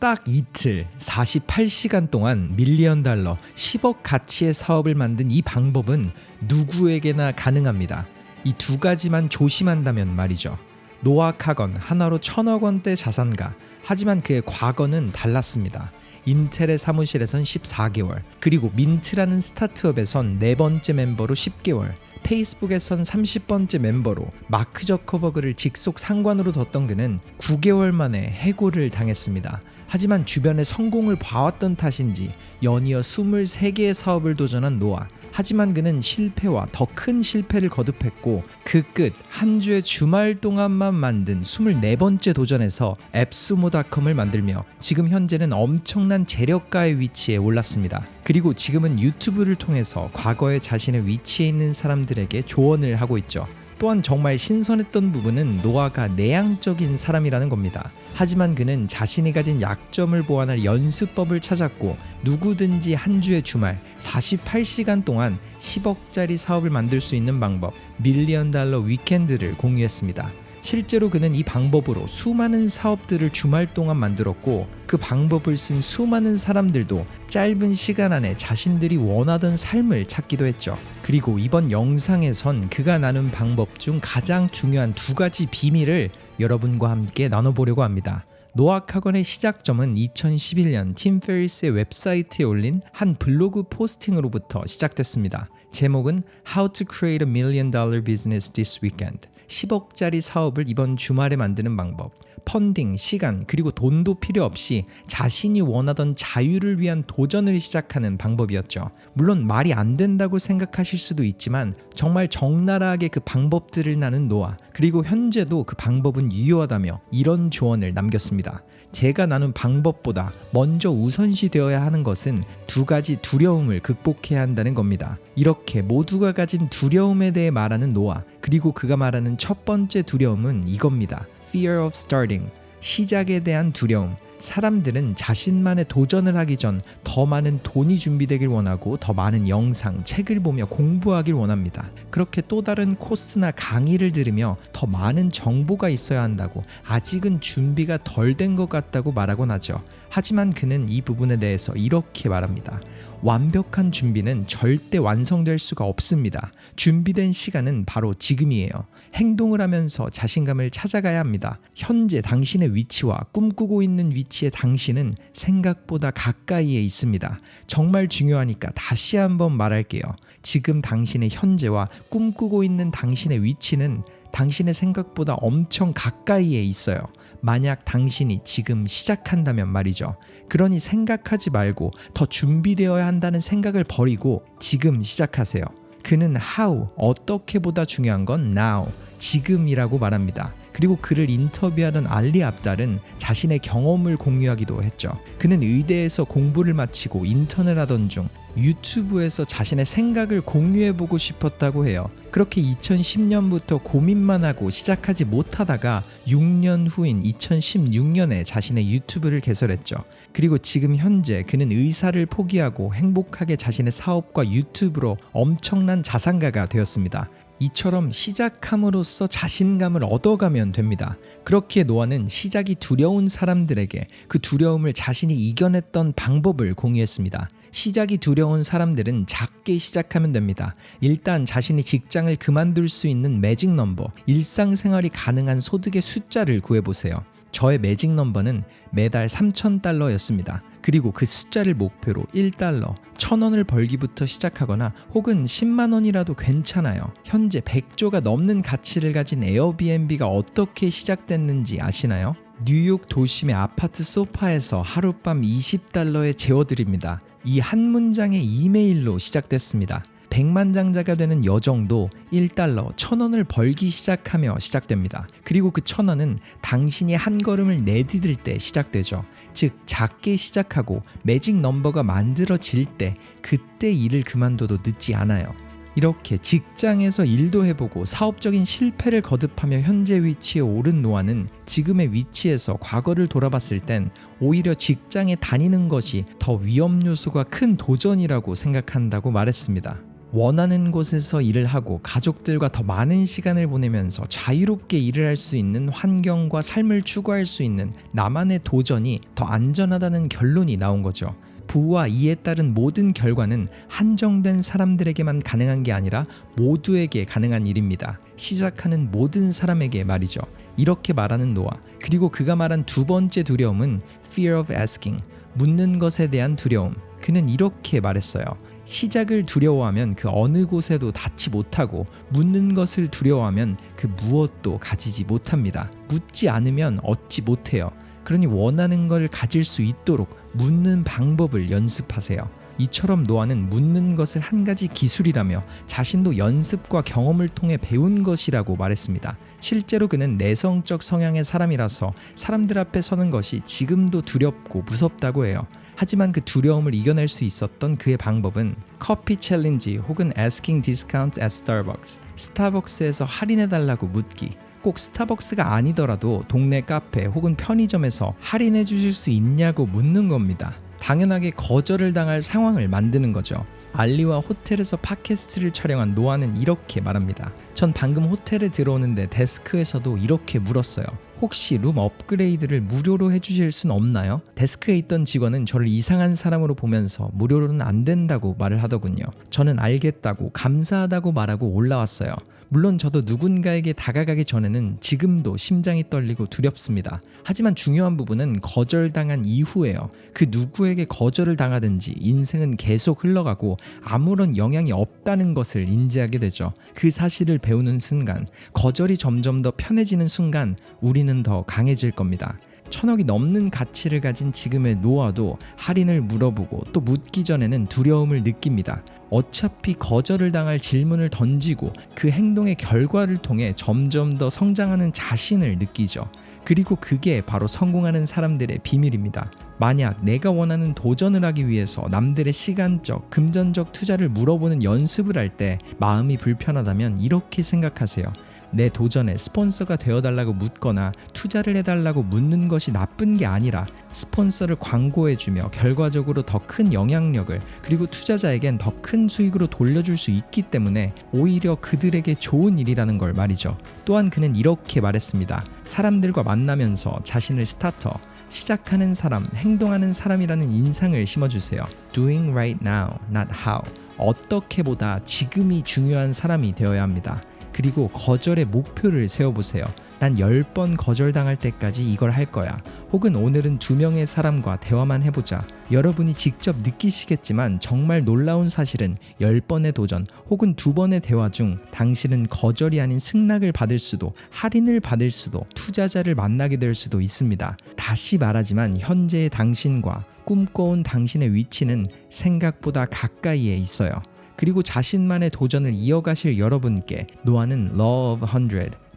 딱 이틀 48시간 동안 밀리언 달러 10억 가치의 사업을 만든 이 방법은 누구에게나 가능합니다. 이 두 가지만 조심한다면 말이죠. 노아 카건 하나로 1,000억 원대 자산가. 하지만 그의 과거는 달랐습니다. 인텔의 사무실에선 14개월, 그리고 민트라는 스타트업에선 4번째 멤버로 10개월, 페이스북에선 30번째 멤버로 마크 저커버그를 직속 상관으로 뒀던 그는 9개월 만에 해고를 당했습니다. 하지만 주변의 성공을 봐왔던 탓인지 연이어 23개의 사업을 도전한 노아. 하지만 그는 실패와 더 큰 실패를 거듭했고 그 끝 한 주의 주말 동안만 만든 24번째 도전에서 앱스모닷컴을 만들며 지금 현재는 엄청난 재력가의 위치에 올랐습니다. 그리고 지금은 유튜브를 통해서 과거의 자신의 위치에 있는 사람들에게 조언을 하고 있죠. 또한 정말 신선했던 부분은 노아가 내향적인 사람이라는 겁니다. 하지만 그는 자신이 가진 약점을 보완할 연습법을 찾았고 누구든지 한 주의 주말 48시간 동안 10억짜리 사업을 만들 수 있는 방법 밀리언 달러 위켄드를 공유했습니다. 실제로 그는 이 방법으로 수많은 사업들을 주말 동안 만들었고 그 방법을 쓴 수많은 사람들도 짧은 시간 안에 자신들이 원하던 삶을 찾기도 했죠. 그리고 이번 영상에선 그가 나눈 방법 중 가장 중요한 2가지 비밀을 여러분과 함께 나눠보려고 합니다. 노아 카건의 시작점은 2011년 팀 페리스의 웹사이트에 올린 한 블로그 포스팅으로부터 시작됐습니다. 제목은 How to Create a Million Dollar Business This Weekend. 10억짜리 사업을 이번 주말에 만드는 방법. 펀딩, 시간, 그리고 돈도 필요 없이 자신이 원하던 자유를 위한 도전을 시작하는 방법이었죠. 물론 말이 안 된다고 생각하실 수도 있지만 정말 적나라하게 그 방법들을 나눈 노아, 그리고 현재도 그 방법은 유효하다며 이런 조언을 남겼습니다. 제가 나눈 방법보다 먼저 우선시 되어야 하는 것은 2가지 두려움을 극복해야 한다는 겁니다. 이렇게 모두가 가진 두려움에 대해 말하는 노아, 그리고 그가 말하는 첫 번째 두려움은 이겁니다. Fear of starting, 시작에 대한 두려움. 사람들은 자신만의 도전을 하기 전 더 많은 돈이 준비되길 원하고 더 많은 영상, 책을 보며 공부하길 원합니다. 그렇게 또 다른 코스나 강의를 들으며 더 많은 정보가 있어야 한다고, 아직은 준비가 덜 된 것 같다고 말하곤 하죠. 하지만 그는 이 부분에 대해서 이렇게 말합니다. 완벽한 준비는 절대 완성될 수가 없습니다. 준비된 시간은 바로 지금이에요. 행동을 하면서 자신감을 찾아가야 합니다. 현재 당신의 위치와 꿈꾸고 있는 위치의 당신은 생각보다 가까이에 있습니다. 정말 중요하니까 다시 한번 말할게요. 지금 당신의 현재와 꿈꾸고 있는 당신의 위치는 당신의 생각보다 엄청 가까이에 있어요. 만약 당신이 지금 시작한다면 말이죠. 그러니 생각하지 말고 더 준비되어야 한다는 생각을 버리고 지금 시작하세요. 그는 how, 어떻게보다 중요한 건 now, 지금이라고 말합니다. 그리고 그를 인터뷰하던 알리 압달은 자신의 경험을 공유하기도 했죠. 그는 의대에서 공부를 마치고 인턴을 하던 중 유튜브에서 자신의 생각을 공유해보고 싶었다고 해요. 그렇게 2010년부터 고민만 하고 시작하지 못하다가 6년 후인 2016년에 자신의 유튜브를 개설했죠. 그리고 지금 현재 그는 의사를 포기하고 행복하게 자신의 사업과 유튜브로 엄청난 자산가가 되었습니다. 이처럼 시작함으로써 자신감을 얻어가면 됩니다. 그렇기에 노아는 시작이 두려운 사람들에게 그 두려움을 자신이 이겨냈던 방법을 공유했습니다. 시작이 두려운 사람들은 작게 시작하면 됩니다. 일단 자신이 직장을 그만둘 수 있는 매직 넘버, 일상생활이 가능한 소득의 숫자를 구해보세요. 저의 매직 넘버는 매달 $3,000였습니다. 그리고 그 숫자를 목표로 1달러, 1,000원을 벌기부터 시작하거나 혹은 10만 원이라도 괜찮아요. 현재 100조가 넘는 가치를 가진 에어비앤비가 어떻게 시작됐는지 아시나요? 뉴욕 도심의 아파트 소파에서 하룻밤 $20에 재워드립니다. 이 한 문장의 이메일로 시작됐습니다. 100만장자가 되는 여정도 1달러, 1,000원을 벌기 시작하며 시작됩니다. 그리고 그 1,000원은 당신이 한 걸음을 내디딜 때 시작되죠. 즉 작게 시작하고 매직 넘버가 만들어질 때 그때 일을 그만둬도 늦지 않아요. 이렇게 직장에서 일도 해보고 사업적인 실패를 거듭하며 현재 위치에 오른 노아는 지금의 위치에서 과거를 돌아봤을 땐 오히려 직장에 다니는 것이 더 위험 요소가 큰 도전이라고 생각한다고 말했습니다. 원하는 곳에서 일을 하고 가족들과 더 많은 시간을 보내면서 자유롭게 일을 할 수 있는 환경과 삶을 추구할 수 있는 나만의 도전이 더 안전하다는 결론이 나온 거죠. 부와 이에 따른 모든 결과는 한정된 사람들에게만 가능한 게 아니라 모두에게 가능한 일입니다. 시작하는 모든 사람에게 말이죠. 이렇게 말하는 노아. 그리고 그가 말한 두 번째 두려움은 fear of asking, 묻는 것에 대한 두려움. 그는 이렇게 말했어요. 시작을 두려워하면 그 어느 곳에도 닿지 못하고 묻는 것을 두려워하면 그 무엇도 가지지 못합니다. 묻지 않으면 얻지 못해요. 그러니 원하는 걸 가질 수 있도록 묻는 방법을 연습하세요. 이처럼 노아는 묻는 것을 한 가지 기술이라며 자신도 연습과 경험을 통해 배운 것이라고 말했습니다. 실제로 그는 내성적 성향의 사람이라서 사람들 앞에 서는 것이 지금도 두렵고 무섭다고 해요. 하지만 그 두려움을 이겨낼 수 있었던 그의 방법은 커피 챌린지 혹은 asking discounts at Starbucks, 스타벅스에서 할인해달라고 묻기. 꼭 스타벅스가 아니더라도 동네 카페 혹은 편의점에서 할인해 주실 수 있냐고 묻는 겁니다. 당연하게 거절을 당할 상황을 만드는 거죠. 알리와 호텔에서 팟캐스트를 촬영한 노아는 이렇게 말합니다. 전 방금 호텔에 들어오는데 데스크에서도 이렇게 물었어요. 혹시 룸 업그레이드를 무료로 해주실 순 없나요? 데스크에 있던 직원은 저를 이상한 사람으로 보면서 무료로는 안 된다고 말을 하더군요. 저는 알겠다고 감사하다고 말하고 올라왔어요. 물론 저도 누군가에게 다가가기 전에는 지금도 심장이 떨리고 두렵습니다. 하지만 중요한 부분은 거절당한 이후예요. 그 누구에게 거절을 당하든지 인생은 계속 흘러가고 아무런 영향이 없다는 것을 인지하게 되죠. 그 사실을 배우는 순간, 거절이 점점 더 편해지는 순간 우리는 더 강해질 겁니다. 1,000억이 넘는 가치를 가진 지금의 노아도 할인을 물어보고 또 묻기 전에는 두려움을 느낍니다. 어차피 거절을 당할 질문을 던지고 그 행동의 결과를 통해 점점 더 성장하는 자신을 느끼죠. 그리고 그게 바로 성공하는 사람들의 비밀입니다. 만약 내가 원하는 도전을 하기 위해서 남들의 시간적, 금전적 투자를 물어보는 연습을 할 때 마음이 불편하다면 이렇게 생각하세요. 내 도전에 스폰서가 되어달라고 묻거나 투자를 해달라고 묻는 것이 나쁜 게 아니라 스폰서를 광고해주며 결과적으로 더 큰 영향력을 그리고 투자자에겐 더 큰 수익으로 돌려줄 수 있기 때문에 오히려 그들에게 좋은 일이라는 걸 말이죠. 또한 그는 이렇게 말했습니다. 사람들과 만나면서 자신을 스타터, 시작하는 사람, 행동하는 사람이라는 인상을 심어주세요. Doing right now, not how. 어떻게보다 지금이 중요한 사람이 되어야 합니다. 그리고 거절의 목표를 세워보세요. 난 10번 거절당할 때까지 이걸 할 거야. 혹은 오늘은 2명의 사람과 대화만 해보자. 여러분이 직접 느끼시겠지만 정말 놀라운 사실은 10번의 도전 혹은 2번의 대화 중 당신은 거절이 아닌 승낙을 받을 수도 할인을 받을 수도 투자자를 만나게 될 수도 있습니다. 다시 말하지만 현재의 당신과 꿈꿔온 당신의 위치는 생각보다 가까이에 있어요. 그리고 자신만의 도전을 이어가실 여러분께 노아는 Law of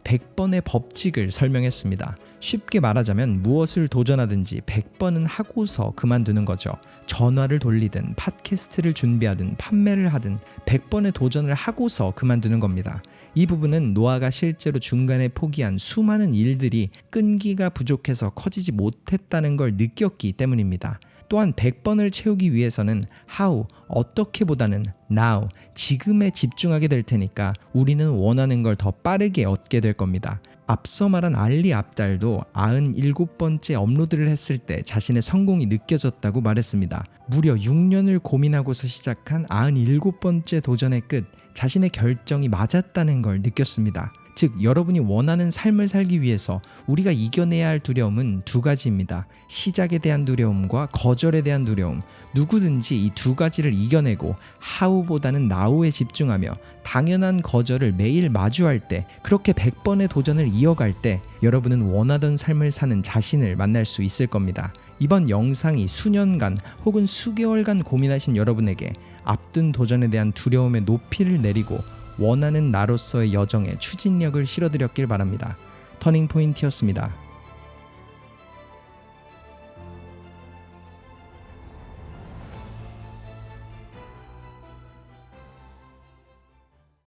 100번의 법칙을 설명했습니다. 쉽게 말하자면 무엇을 도전하든지 100번은 하고서 그만두는 거죠. 전화를 돌리든 팟캐스트를 준비하든 판매를 하든 100번의 도전을 하고서 그만두는 겁니다. 이 부분은 노아가 실제로 중간에 포기한 수많은 일들이 끈기가 부족해서 커지지 못했다는 걸 느꼈기 때문입니다. 또한 100번을 채우기 위해서는 how, 어떻게보다는 now, 지금에 집중하게 될 테니까 우리는 원하는 걸 더 빠르게 얻게 될 겁니다. 앞서 말한 알리 압달도 97번째 업로드를 했을 때 자신의 성공이 느껴졌다고 말했습니다. 무려 6년을 고민하고서 시작한 97번째 도전의 끝, 자신의 결정이 맞았다는 걸 느꼈습니다. 즉 여러분이 원하는 삶을 살기 위해서 우리가 이겨내야 할 두려움은 2가지입니다. 시작에 대한 두려움과 거절에 대한 두려움. 누구든지 이 2가지를 이겨내고 how보다는 now에 집중하며 당연한 거절을 매일 마주할 때, 그렇게 100번의 도전을 이어갈 때 여러분은 원하던 삶을 사는 자신을 만날 수 있을 겁니다. 이번 영상이 수년간 혹은 수개월간 고민하신 여러분에게 앞둔 도전에 대한 두려움의 높이를 내리고 원하는 나로서의 여정에 추진력을 실어드렸길 바랍니다. 터닝포인트였습니다.